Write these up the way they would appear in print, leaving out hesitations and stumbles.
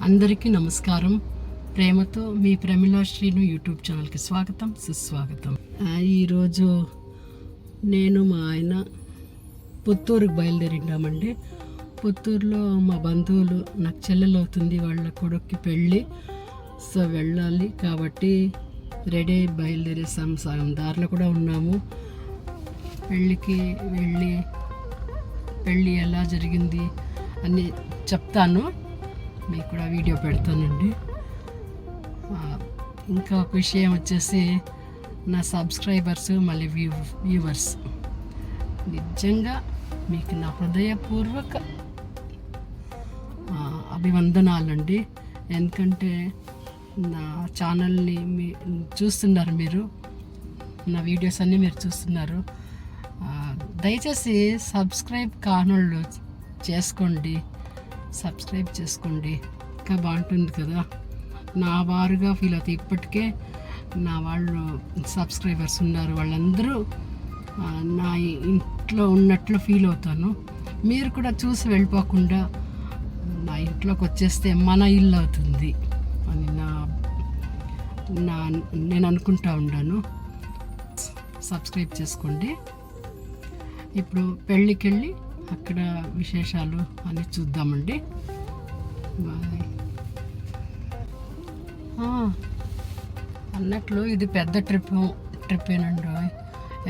అందరికీ నమస్కారం. ప్రేమతో మీ ప్రమిళ శ్రీను యూట్యూబ్ ఛానల్కి స్వాగతం, సుస్వాగతం. ఈరోజు నేను మా ఆయన పుత్తూరుకి బయలుదేరిండామండి. పుత్తూరులో మా బంధువులు, నాకు చెల్లెలు అవుతుంది, వాళ్ళ కొడుక్కి పెళ్ళి. సో వెళ్ళాలి కాబట్టి రెడీ అయి బయలుదేరేసాం. సగం దారిలో కూడా ఉన్నాము. పెళ్ళికి వెళ్ళి పెళ్ళి ఎలా జరిగింది అని చెప్తాను, మీకు కూడా వీడియో పెడతానండి. ఇంకా ఒక విషయం వచ్చేసి, నా సబ్స్క్రైబర్స్ మళ్ళీ వ్యూవర్స్, నిజంగా మీకు నా హృదయపూర్వక అభివందనాలండి. ఎందుకంటే నా ఛానల్ని చూస్తున్నారు, మీరు నా వీడియోస్ అన్నీ మీరు చూస్తున్నారు. దయచేసి సబ్స్క్రైబ్ కానోళ్ళు చేసుకోండి, సబ్స్క్రైబ్ చేసుకోండి, ఇంకా బాగుంటుంది కదా. నా వారుగా ఫీల్ అవుతాయి. ఇప్పటికే నా వాళ్ళు సబ్స్క్రైబర్స్ ఉన్నారు, వాళ్ళందరూ నా ఇంట్లో ఉన్నట్లు ఫీల్ అవుతాను. మీరు కూడా చూసి వెళ్ళిపోకుండా నా ఇంట్లోకి వచ్చేస్తే మన ఇల్లు అవుతుంది అని నేను అనుకుంటా ఉన్నాను. సబ్స్క్రైబ్ చేసుకోండి. ఇప్పుడు పెళ్ళికి వెళ్ళి అక్కడ విశేషాలు అన్నీ చూద్దామండి. అన్నట్లు ఇది పెద్ద ట్రిప్పేనండి.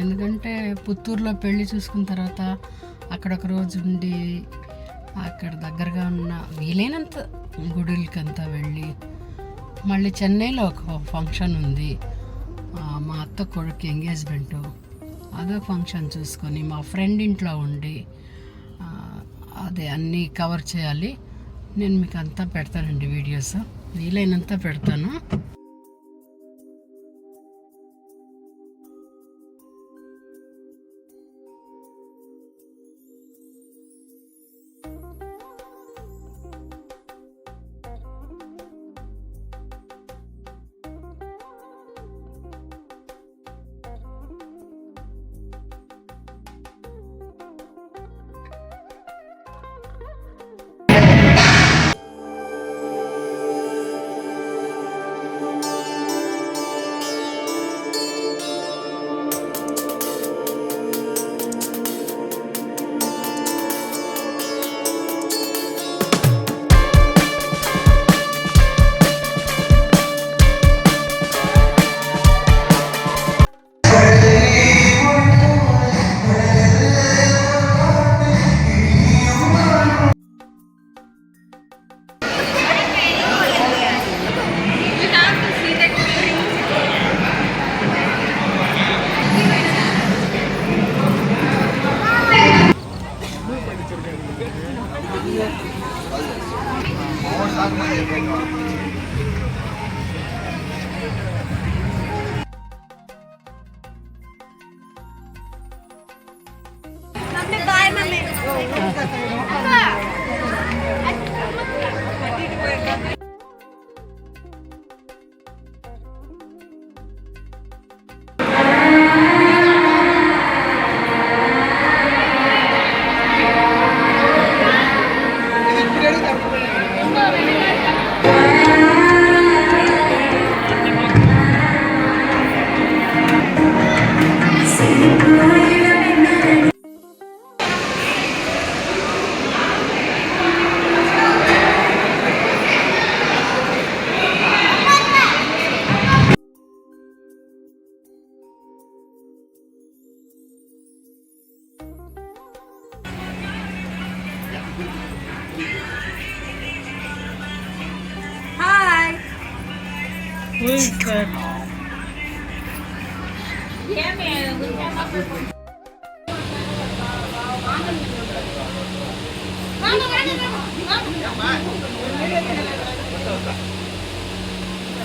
ఎందుకంటే పుత్తూరులో పెళ్ళి చూసుకున్న తర్వాత అక్కడొక రోజు ఉండి అక్కడ దగ్గరగా ఉన్న వీలైనంత గుడులకంతా వెళ్ళి, మళ్ళీ చెన్నైలో ఒక ఫంక్షన్ ఉంది, మా అత్త కొడుకు ఎంగేజ్మెంటు, అదో ఫంక్షన్ చూసుకొని మా ఫ్రెండ్ ఇంట్లో ఉండి అదే అన్నీ కవర్ చేయాలి. నేను మీకు అంతా పెడతానండి, వీడియోస్ వీలైనంత పెడతాను.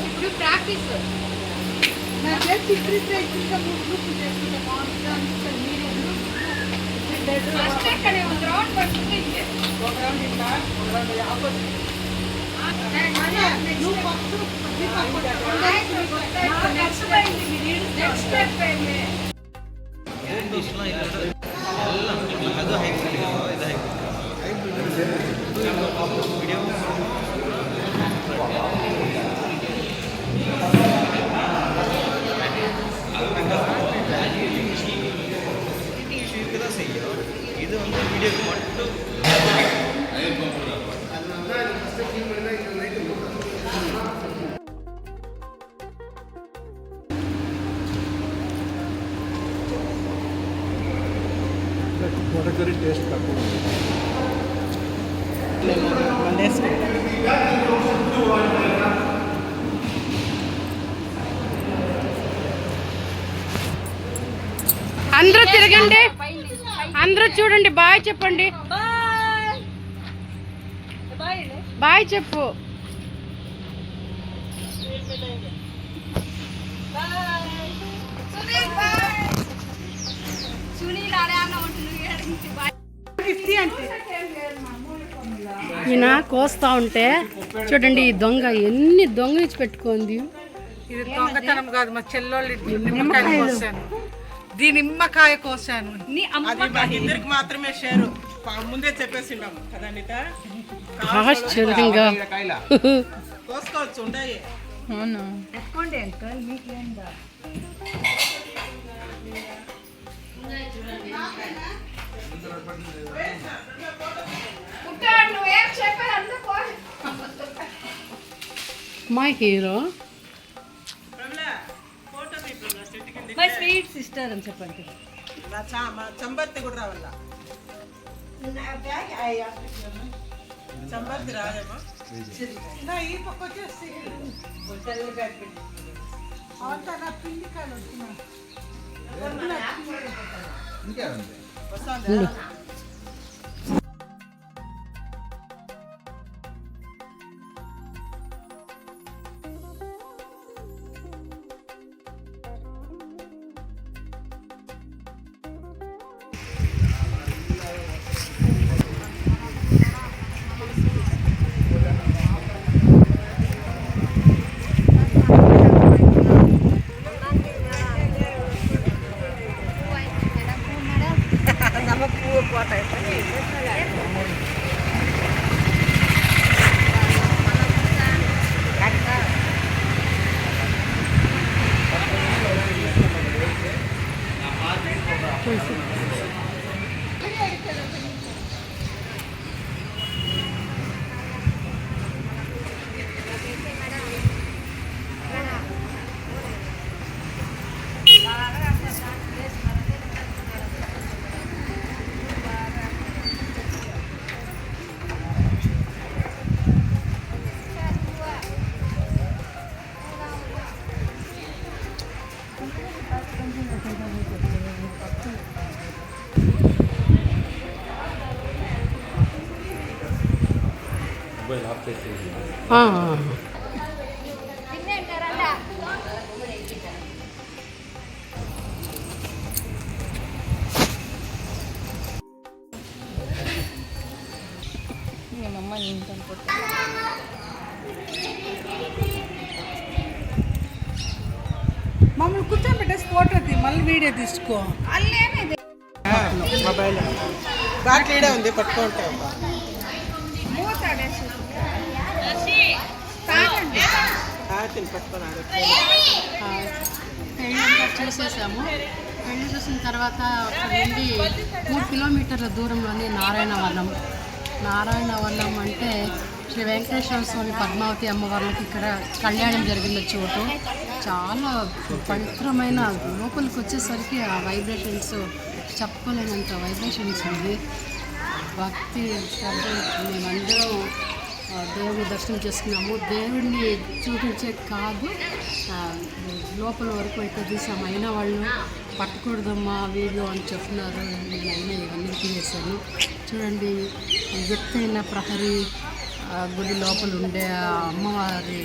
ఇప్పుడు ప్రాక్టీస్ वडकरी टेस्ट काटो అందరూ తిరగండి, అందరూ చూడండి, బాయ్ చెప్పండి, బాయ్ చెప్పు. ఈయన కోస్తా ఉంటే చూడండి, ఈ దొంగ ఎన్ని దొంగ ఇచ్చి పెట్టుకుంది. ఇది దొంగతనం కాదు, మా చెల్లెళ్ళు నిమ్మకాయ కోసాను, నిమ్మకాయ కోసాను. ఇద్దరికి మాత్రమే షేరు, ముందే చెప్పేసిండాము కదా అనిత. ఆశ్చర్యంగా కోసుకోవచ్చు, ఉంటాయి. అవునా? My hero, my sweet sister అని చెప్పండి. చంబర్తి కూడా రావాలా? చంబర్తి రాదేమో. ఈ పక్క వచ్చేసి పిండికాయలు వస్తున్నా. మమ్మల్ని కూర్చోబెట్టేసి ఫోటో తీ, మళ్ళీ వీడియో తీసుకో. మొబైల్ బాటిల్ ఈడే ఉంది, పట్టుకుంటా. పెళ్ళంతా చూసేసాము. పెళ్ళి చూసిన తర్వాత అక్కడ నుండి 3 కిలోమీటర్ల దూరంలోనే నారాయణవనం అంటే శ్రీ వెంకటేశ్వర స్వామి పద్మావతి అమ్మవార్లకి ఇక్కడ కళ్యాణం జరిగిన చోటు. చాలా పవిత్రమైన, లోపలికి వచ్చేసరికి ఆ వైబ్రేషన్స్ చెప్పలేనంత వైబ్రేషన్స్ ఉంది. భక్తి శ్రద్ధ మేమందరం దేవుని దర్శనం చేసుకున్నాము. దేవుడిని చూపించే కాదు, లోపల వరకు అయితే తీసాము. అయినా వాళ్ళు పట్టకూడదమ్మా వీళ్ళు అని చెప్తున్నారు. నేనైనా ఇవన్నీ తీసేసాను. చూడండి, ఎత్తైన ప్రహరీ గుడి లోపల ఉండే అమ్మవారి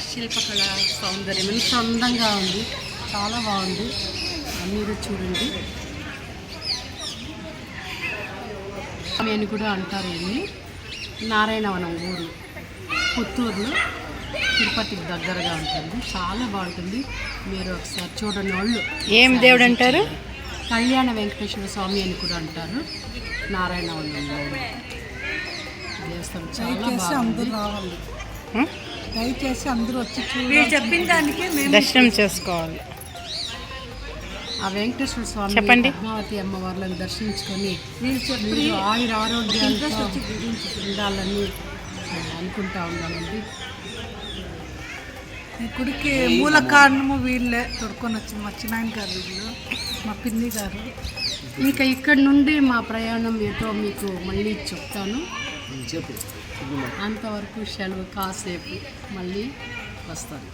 శిల్పకళ సౌందర్యం ఎంత అందంగా ఉంది, చాలా బాగుంది. మీరు చూడండి. అని కూడా అంటారు. ఇది నారాయణవనం ఊరు, పుత్తూరులో తిరుపతికి దగ్గరగా ఉంటుంది. చాలా బాగుంటుంది. మీరు ఒకసారి చూడండి. వాళ్ళు ఏం దేవుడు అంటారు? కళ్యాణ వెంకటేశ్వర స్వామి అని కూడా అంటారు. నారాయణవనంలో చేస్తాం. దయచేసి అందరూ రావాలి, దయచేసి అందరూ వచ్చి మీరు చెప్పిన దానికి మేము దర్శనం చేసుకోవాలి. ఆ వెంకటేశ్వర స్వామి చెప్పండి. పద్మావతి అమ్మవార్లను దర్శించుకొని మీరు ఆయుర ఆరోగ్యాలతో ఉండాలని అనుకుంటా ఉన్నామండి. ఈ గుడికి మూల కారణము వీళ్ళే తొడుకొని వచ్చి మా చిన్నాయన గారు, వీళ్ళు మా పిన్ని గారు. ఇంకా ఇక్కడ నుండి మా ప్రయాణం ఏటో మీకు మళ్ళీ చెప్తాను. అంతవరకు సెలవు, కాసేపు మళ్ళీ వస్తాను.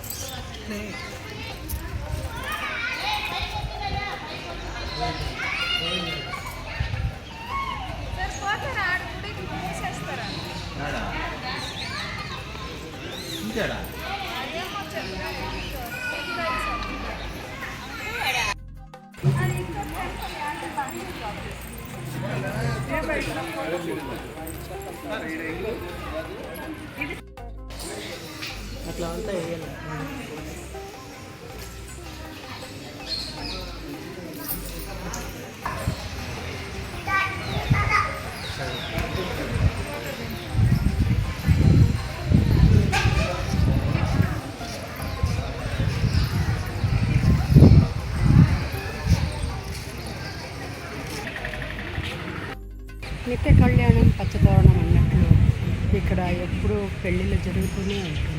నిత్య కళ్యాణం పచ్చతోరణం అన్నట్లు ఇక్కడ ఎప్పుడూ పెళ్ళిళ్ళు జరుగుతూనే ఉంటుంది.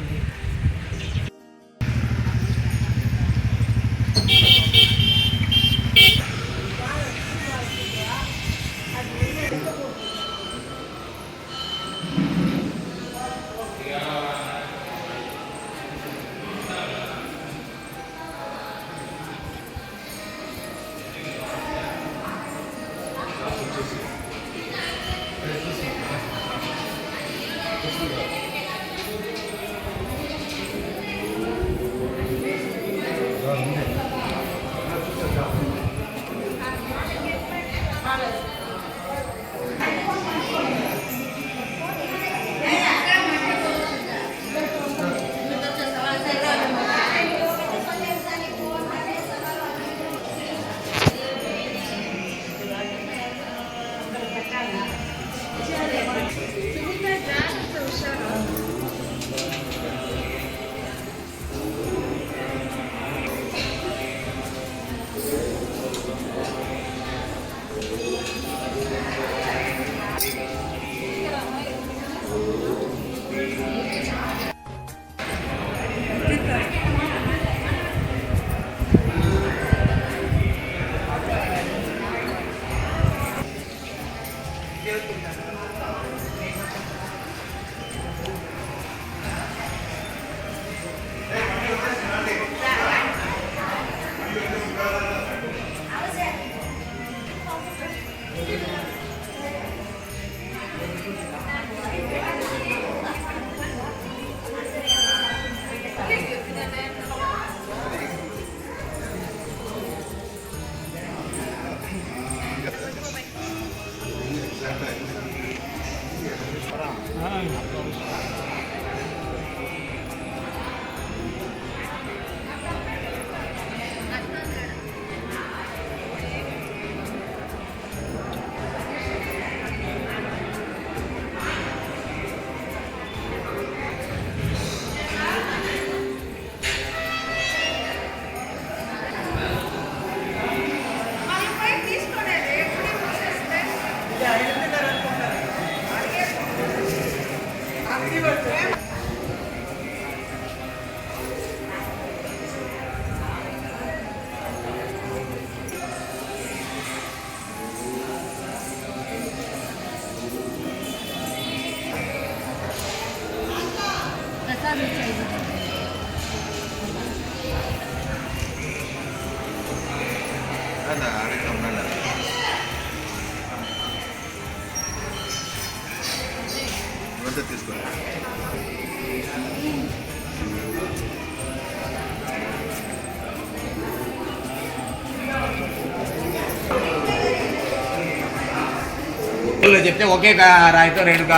చెప్తే ఒకే రాయితో రేణుకా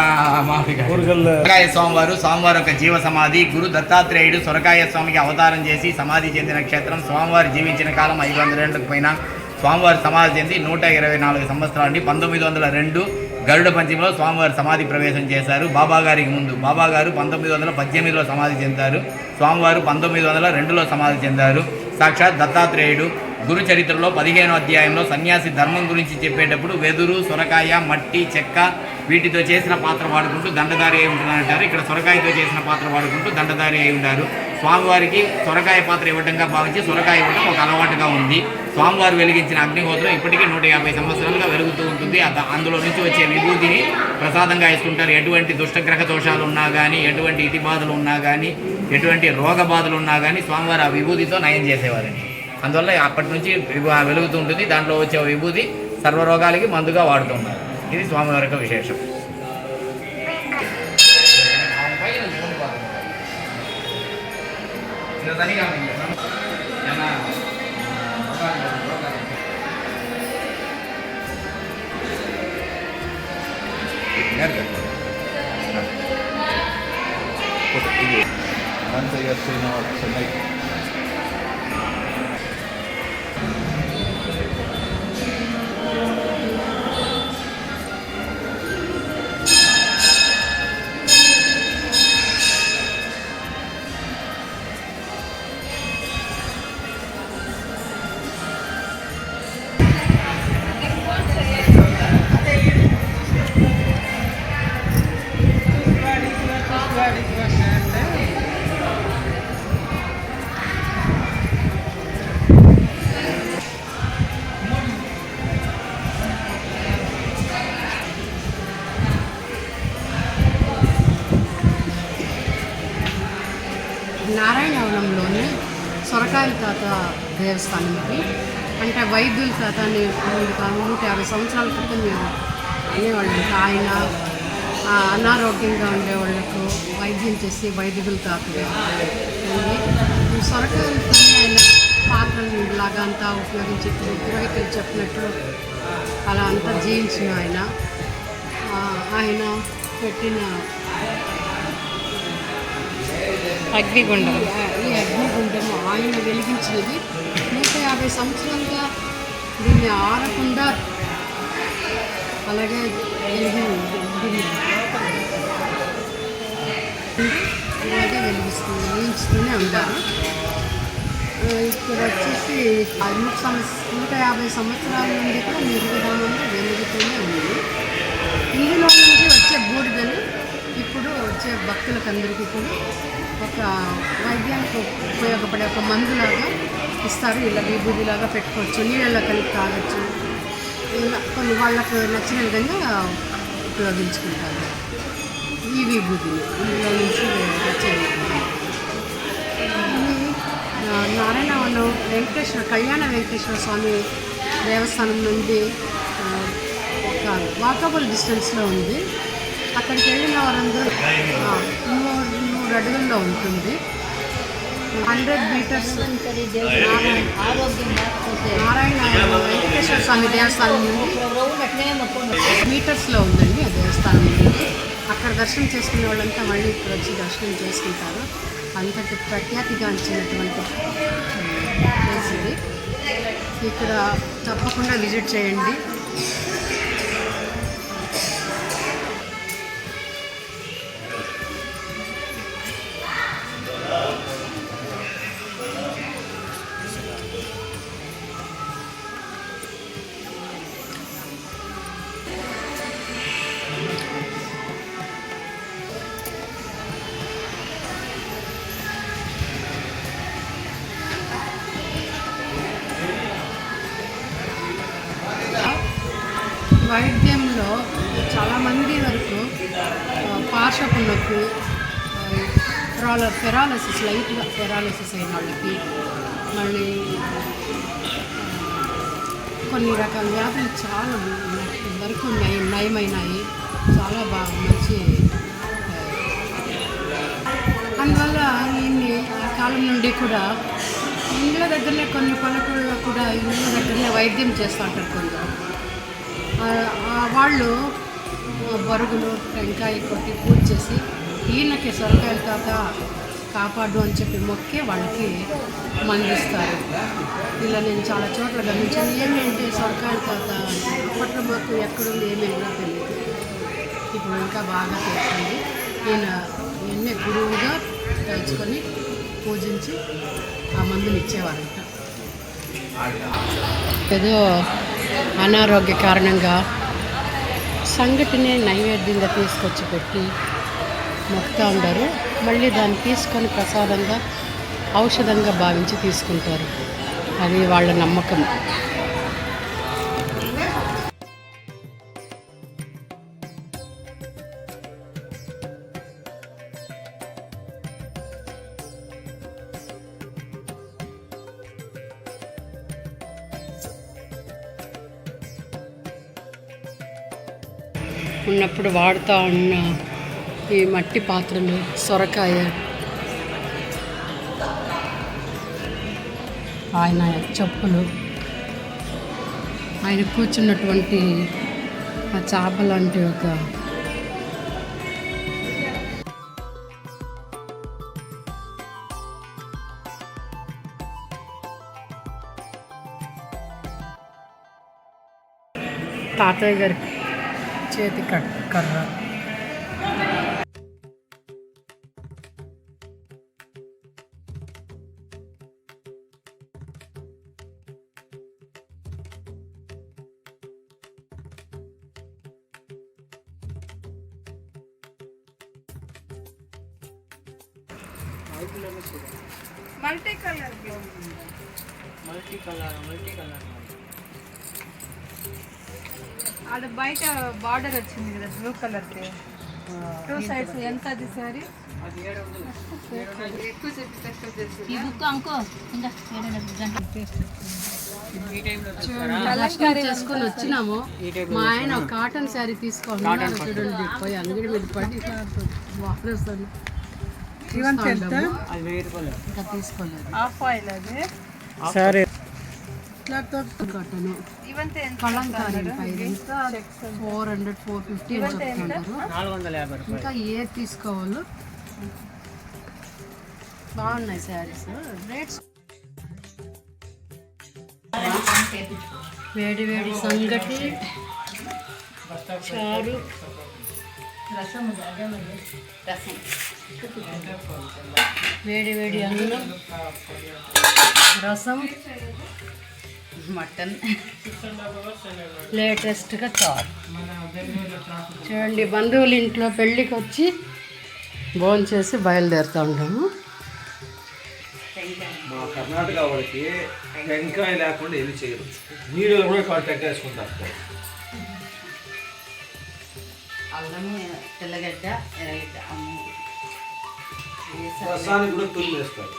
సొరకాయ స్వామివారు ఒక జీవ సమాధి. గురు దత్తాత్రేయుడు సొరకాయ స్వామికి అవతారం చేసి సమాధి చెందిన క్షేత్రం. స్వామివారు జీవించిన కాలం 500 ఏళ్లకు పైన. స్వామివారి సమాధి చెంది 124 సంవత్సరాలు. 1902 గరుడ పంచమిలో స్వామివారు సమాధి ప్రవేశం చేశారు. బాబా గారికి ముందు బాబా గారు 1918లో సమాధి చెందారు. స్వామివారు 1902లో సమాధి చెందారు. సాక్షాత్ దత్తాత్రేయుడు గురు చరిత్రలో 15వ అధ్యాయంలో సన్యాసి ధర్మం గురించి చెప్పేటప్పుడు వెదురు, సొరకాయ, మట్టి, చెక్క వీటితో చేసిన పాత్ర వాడుకుంటూ దండధారి అయి ఉంటున్నారంటారు. ఇక్కడ సొరకాయతో చేసిన పాత్ర వాడుకుంటూ దండధారి అయి ఉంటారు. స్వామివారికి సొరకాయ పాత్ర ఇవ్వడంగా భావించి సొరకాయ ఇవ్వడం ఒక అలవాటుగా ఉంది. స్వామివారు వెలిగించిన అగ్నిహోత్రం ఇప్పటికీ 150 సంవత్సరాలుగా వెలుగుతూ ఉంటుంది. అందులో నుంచి వచ్చే విభూతిని ప్రసాదంగా ఇస్తుంటారు. ఎటువంటి దుష్టగ్రహ దోషాలు ఉన్నా కానీ, ఎటువంటి ఇతి బాధలు ఉన్నా కానీ, ఎటువంటి రోగ బాధలు ఉన్నా కానీ స్వామివారు ఆ విభూతితో నయం చేసేవారండి. అందువల్ల అప్పటి నుంచి వెలుగుతూ ఉంటుంది. దాంట్లో వచ్చే విభూతి సర్వరోగాలకి మందుగా వాడుతున్నారు. ఇది స్వామివారి యొక్క విశేషం. చెన్నై నారాయణవనంలోని సొరకాయల తాత దేవస్థానంకి అంటే వైద్యుల తాత అని 150 సంవత్సరాల క్రితం మేము అనేవాళ్ళం. ఆయన అనారోగ్యంగా ఉండేవాళ్ళకు వైద్యం చేసి వైద్యుల తాతగా ఉంది. సొరకాయలతో ఆయన పాత్రలు లాగా అంతా ఉపయోగించి పురోహితులు చెప్పినట్లు అలా అంతా జీవించిన ఆయన పెట్టిన అగ్నిగుండం ఈ అగ్నిగుండం ఆయన వెలిగించినది 150 సంవత్సరాలుగా దీన్ని ఆరకుండా అలాగే ఇలాగే వెలిగిస్తూనే ఉంటారు. ఇక్కడ వచ్చేసి 150 సంవత్సరాల నుండి కూడా నిర్విధానంగా వెలుగుతూనే ఉంది. ఇందులో నుంచి వచ్చే బూడిదని ఇప్పుడు వచ్చే భక్తులకు అందరికీ కూడా ఒక వైద్యానికి ఉపయోగపడే ఒక మందులాగా ఇస్తారు. ఇలా విభూతిలాగా పెట్టుకోవచ్చు, నీళ్ళలో కలిపి తాగొచ్చు, ఇలా కొన్ని వాళ్ళకు నచ్చిన విధంగా ఉపయోగించుకుంటారు. ఈ విభూతిని ఇందులో నుంచి వచ్చే విభూతి నారాయణవనం కళ్యాణ వెంకటేశ్వర స్వామి దేవస్థానం నుండి ఒక వాకబుల్ డిస్టెన్స్లో ఉంది. అక్కడికి వెళ్ళిన వారందరూ 3 అడుగుల్లో ఉంటుంది. 100 మీటర్స్ నారాయణ వెంకటేశ్వర స్వామి దేవస్థానం నుండి మీటర్స్లో ఉందండి ఆ దేవస్థానం నుండి. అక్కడ దర్శనం చేసుకునే వాళ్ళంతా మళ్ళీ ఇక్కడ వచ్చి దర్శనం చేసుకుంటారు. అంతటి ప్రఖ్యాతిగాంచినటువంటి ప్లేస్ ఇది. ఇక్కడ తప్పకుండా విజిట్ చేయండి. వైద్యంలో చాలామంది వరకు పార్శ్వపు నొప్పి, పెరాలసిస్, లైట్గా పెరాలసిస్ అయిన వాళ్ళకి, మళ్ళీ కొన్ని రకాల వ్యాధులు చాలా వరకు నయమైనాయి. చాలా బాగా మంచి. అందువల్ల ఈయన్ని ఆ కాలం నుండి కూడా ఇళ్ళ దగ్గరనే కొన్ని పల్లెటూళ్ళలో కూడా ఇళ్ళ దగ్గరనే వైద్యం చేస్తూ ఉంటారు కొందరు. వాళ్ళు బరుగులు టెంకాయ కొట్టి పూజ చేసి ఈయనకి సొరకాయల తాత కాపాడు అని చెప్పి మొక్కి వాళ్ళకి మందిస్తారు. ఇలా నేను చాలా చోట్ల గమనించాను. ఏమేంటి సొరకాయల తాత అప్పట్లో మాకు ఎక్కడుంది ఏమేమి తెలియదు. ఇప్పుడు ఇంకా బాగా తెలిసింది. ఈయన ఎన్ని గురువుగా తలుచుకొని పూజించి ఆ మందుని ఇచ్చేవారంట. ఏదో అనారోగ్య కారణంగా సంగటిని నైవేద్యంగా తీసుకొచ్చి పెట్టి మొక్కుతూ ఉంటారు. మళ్ళీ దాన్ని తీసుకొని ప్రసాదంగా ఔషధంగా భావించి తీసుకుంటారు. అది వాళ్ళ నమ్మకం. ఉన్నప్పుడు వాడుతూ ఉన్న ఈ మట్టి పాత్రలు, సొరకాయ, ఆయన చెప్పులు, ఆయన కూర్చున్నటువంటి ఆ చాప లాంటి ఒక తాతయ్య గారి చేతి కర్ర. మల్టీ కలర్ అది బయట బార్డర్ వచ్చింది కదా బ్లూ కలర్ టూ సైడ్స్. ఎంత అది సారీ? ఎక్కువ చెప్పి తక్కువ చేసి ఈ బుక్ అంకో ఇంకా చేసుకొని వచ్చినాము. మా ఆయన ఒక కాటన్ శారీ తీసుకోవాలి చూడండి, పోయి అంగడి మీద పడి వారేస్తాను. ఇంకా తీసుకోలేదు. హాఫ్ ఆయిల్ అది సరే కాటను ఇవంతా కలంకారీ 400, 450 అని చెప్తున్నారు. ఇంకా ఏ తీసుకోవాలో బాగున్నాయి శారీస్. రేట్స్ వేడి వేడి సంగటి, చారు, వేడి వేడి అన్నం, రసం, మటన్, లేటెస్ట్గా చారు. చూడండి, బంధువుల ఇంట్లో పెళ్ళికి వచ్చి భోంచేసి బయలుదేరుతూ ఉంటాము. మా కర్ణాటక వాళ్ళకి టెంకాయ లేకుండా ఏమి చేయరు. వీడియోలో కూడా వాళ్ళు టెంకాయ వేసుకుంటారు. అల్లము, తెల్లగడ్డ, ఎర్రగడ్డ రసానికి కూడా తుల్లి వేస్తారు.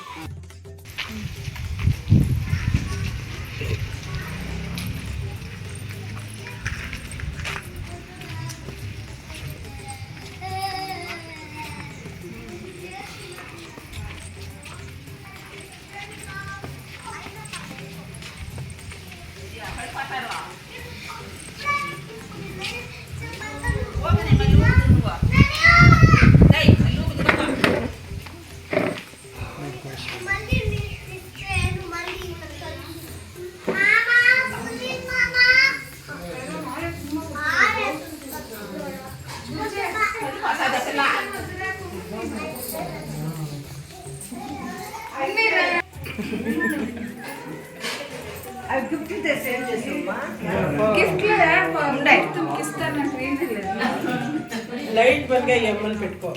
లైట్ బంగా ఎమ్మని పెట్టుకో.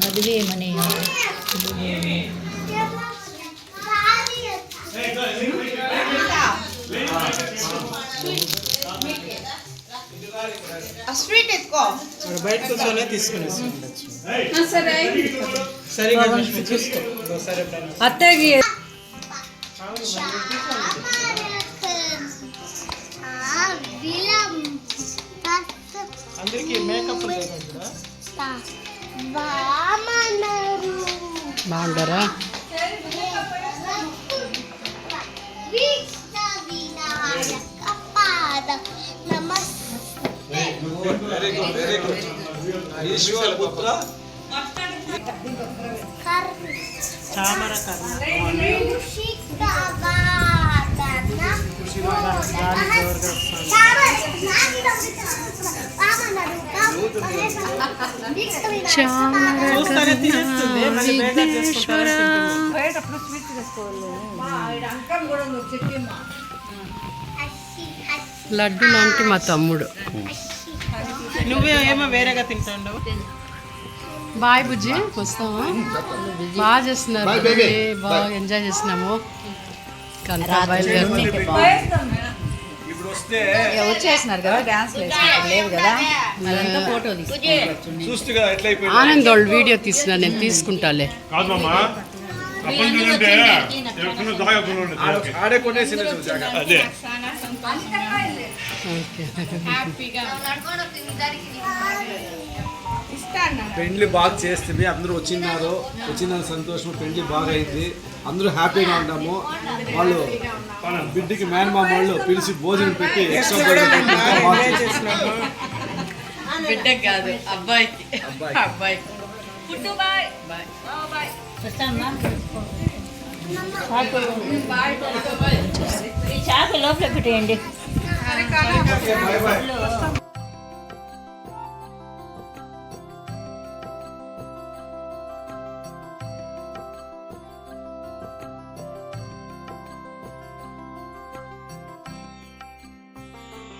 ಮದುವೆ ಮನೆ స్వీట్ ఎత్తుకో. బయట కూర్చొని తీసుకుని సరిగా చూసుకో. అత్తకి అందరికి మేకప్ బాగుంటారా? ఈశ్వర పుత్ర చూస్తానే తినేస్తుంది మళ్ళీ బేగా చేసుకుంటారని తింటుంది. పోయేటప్పుడు స్వీట్ తీసుకోవాలి. లడ్డు లాంటి మా తమ్ముడు. నువ్వే ఏమో వేరేగా తింటాండవు. బాయ్ బుజ్జి, వస్తావా? బాగా చేస్తున్నారు, బాగా ఎంజాయ్ చేసినాము. కంతా బయలుదేరుతాం. ఇప్పుడు వస్తే వచ్చేసినారు కదా, డాన్స్ లేవు కదా, అదంతా ఫోటో తీసుకుంటారు. చూస్తుగా ఎట్లా అయిపోయింది. ఆనంద్ వాళ్ళు వీడియో తీసిన, నేను తీసుకుంటాలే. ఆడే కొనేసి అదే పెండ్లి బాగా చేస్తుంది. అందరూ వచ్చిన సంతోషం. పెండ్లి బాగా అయింది, అందరూ హ్యాపీగా ఉంటాము. వాళ్ళు బిడ్డకి మేనమామ వాళ్ళు పిలిచి భోజనం పెట్టి ఎక్స్ట్రా భోజనం పెట్టి ఇంకా బాగా చేస్తున్నారు. బిడ్డకి కాదు, అబ్బాయికి. అబ్బాయికి లోపల పెట్టేయండి. Bye bye.